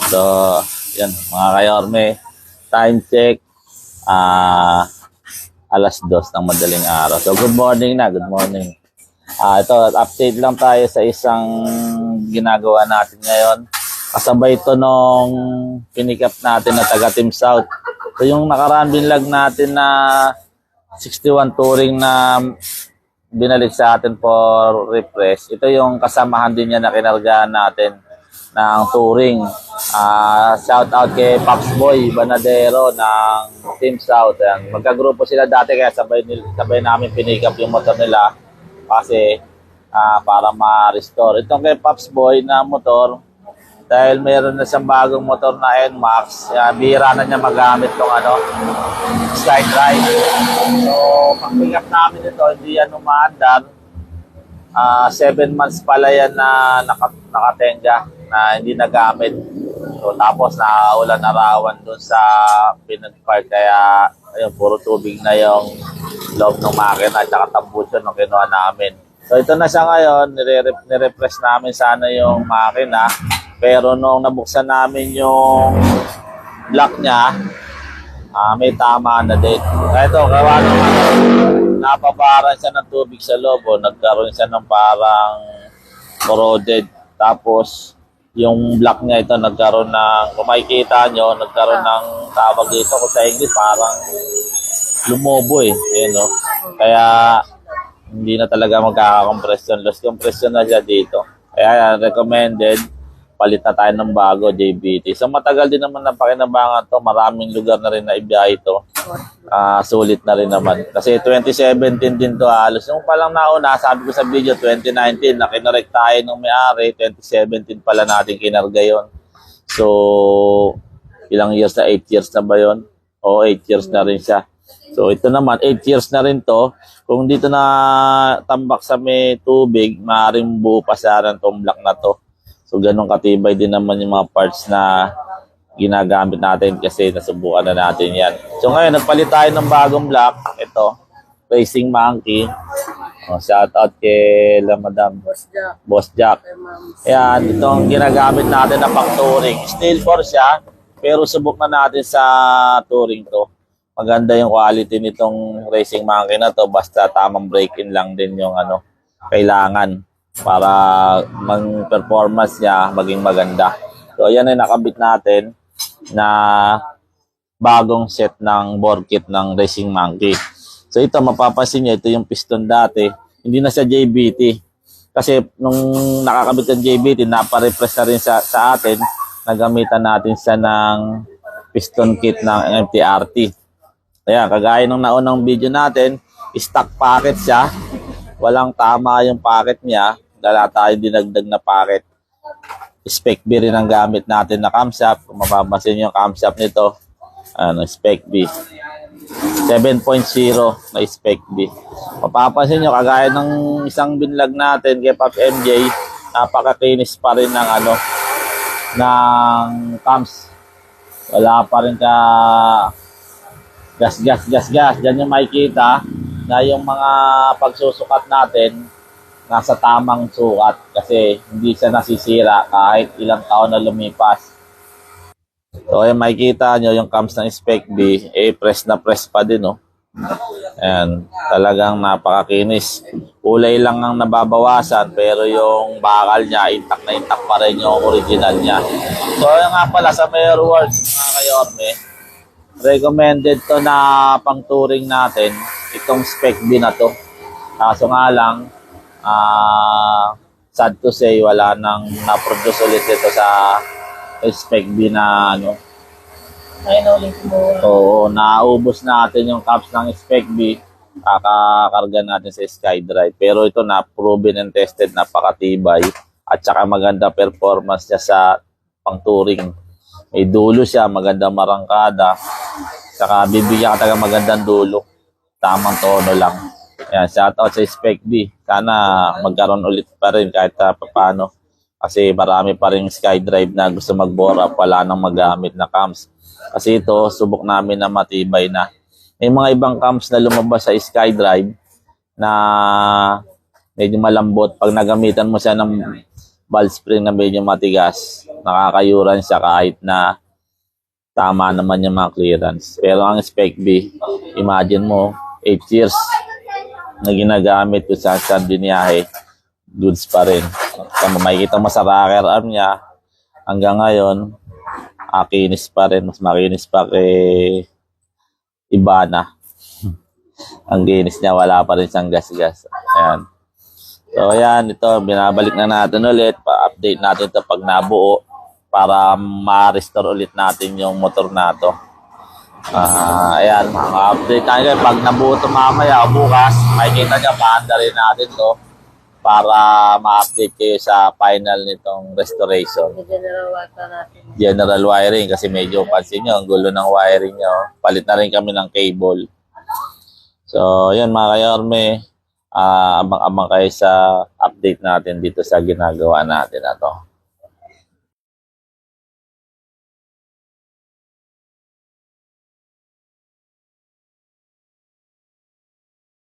So, yan mga kayorme, time check, alas 2 ng madaling araw. So, good morning na, good morning. Ito, update lang tayo sa isang ginagawa natin ngayon. Kasabay ito nung pinikap natin na taga Team South. So, yung nakaraan binlag natin na 61 touring na binalik sa atin for refresh. Ito yung kasamahan din niya na kinargahan natin ng touring. Shout out kay Pops Boy Banadero ng Team South. Ayan. Magkagrupo sila dati kaya sabay namin pinikap yung motor nila kasi para ma-restore. Itong kay Pops Boy na motor, dahil mayroon na siyang bagong motor na NMAX, bihira na niya magamit itong SkyDrive. So, pag-pick up namin ito, hindi yan umaandar. 7 months pala yan na nakatenga, na hindi nagamit. So, tapos naulan arawan doon sa pinag-park, kaya ayun, puro tubig na yung loob ng makina at saka tambusyon nung kinuha namin. So, ito na siya ngayon, nire-refresh namin sana yung makina. Pero nung nabuksan namin yung block niya, may tama na din. Kaya ito, kawa naman, napaparan siya ng tubig sa loob. Nagkaroon siya ng parang corroded. Tapos, yung block niya ito, nagkaroon ng, kung makikita nyo, nagkaroon ng tawag dito ko sa English, parang lumobo Ayan, no? Kaya, hindi na talaga magkaka-compression. Lost compression na siya dito. Kaya, recommended, palit na tayo ng bago, JBT. So, matagal din naman ang pakinabangan to. Maraming lugar na rin na ibiyahe ito. Sulit na rin naman. Kasi 2017 din to halos. Yung palang nauna, sabi ko sa video, 2019, na kinorek tayo ng may-ari. 2017 pala natin kinarga yun. So, ilang years na? 8 years na ba yun? O, 8 years na rin siya. So, ito naman, 8 years na rin to. Kung dito na tambak sa may tubig, maaaring buo pa sa itong block na to. So, ganun katibay din naman yung mga parts na ginagamit natin kasi nasubukan na natin yan. So, ngayon, nagpalit tayo ng bagong block. Ito, Racing Monkey. Shout out kay Madam Boss Jack. Ayan, itong ginagamit natin na pang touring. Steel 4 siya, pero subok na natin sa touring to. Maganda yung quality nitong Racing Monkey na to. Basta tamang break-in lang din yung kailangan para mag-performance niya maging maganda. So, ayan ay nakabit natin na bagong set ng bore kit ng Racing Monkey. So, ito, mapapansin niyo, ito yung piston dati. Hindi na siya JBT. Kasi, nung nakakabit ng JBT, napa-refresh na rin sa atin, nagamitan natin siya ng piston kit ng MTRT. Ayan, kagaya nung naunang video natin, stock packet siya. Walang tama yung packet niya. Dala tayo dinagdag na packet. Spec B rin ang gamit natin na camshaft. Kung mapapansin yung camshaft nito, Spec B. 7.0 na Spec B. Mapapansin nyo, kagaya ng isang binlag natin kay Pop MJ, napakakinis pa rin ng ng cams. Wala pa rin ka gas. Diyan yung makikita na yung mga pagsusukat natin nasa tamang sukat kasi hindi siya nasisira kahit ilang taon na lumipas. So, ayan, makikita nyo yung cams ng Spec B, press na press pa din, no? Ayan, talagang napakakinis. Kulay lang ang nababawasan pero yung bakal niya, intact na intact pa rin yung original niya. So, ayan nga pala sa Mayor World, mga kayorme, recommended to na pang touring natin itong Spec B na to. Kaso nga lang, sad to say, wala nang na-produce ulit ito sa Spec B na Oo, naubos natin yung caps ng Spec B. Kakakarga natin sa SkyDrive. Pero ito na proven and tested, napakatibay. At saka maganda performance niya sa pang touring. May dulo siya, magandang marangkada. Saka bibigyan ka taga magandang dulo. Tamang tono lang. Ayan, shout out sa Spec B. Sana magkaroon ulit pa rin kahit paano. Kasi marami pa rin SkyDrive na gusto magbora, wala nang magamit na cams. Kasi ito, subok namin na matibay na. May mga ibang cams na lumabas sa SkyDrive na medyo malambot. Pag nagamitan mo siya ng valve spring na medyo matigas, nakakayuran siya kahit na tama naman yung mga clearance. Pero ang Spec B, imagine mo, 8 years na ginagamit kung saan biniyahe, goods pa rin. Kung makikita mo sa rocker arm niya, hanggang ngayon, kinis pa rin. Mas makinis pa kay Ibana. Ang ginis niya, wala pa rin siyang gas-gas. Ayan. So, ayan, ito, binabalik na natin ulit. Pa-update natin ito pag nabuo para ma-restore ulit natin yung motor na to. Ayan, ma-update tayo. Pag nabuo ito mamaya o bukas, makikita nyo, paanda rin natin to para ma-update kayo sa final nitong restoration. General water natin. General wiring kasi medyo pansin nyo, ang gulo ng wiring nyo. Palit na rin kami ng cable. So, yun mga kayorme, abang-abang kayo sa update natin dito sa ginagawa natin na to.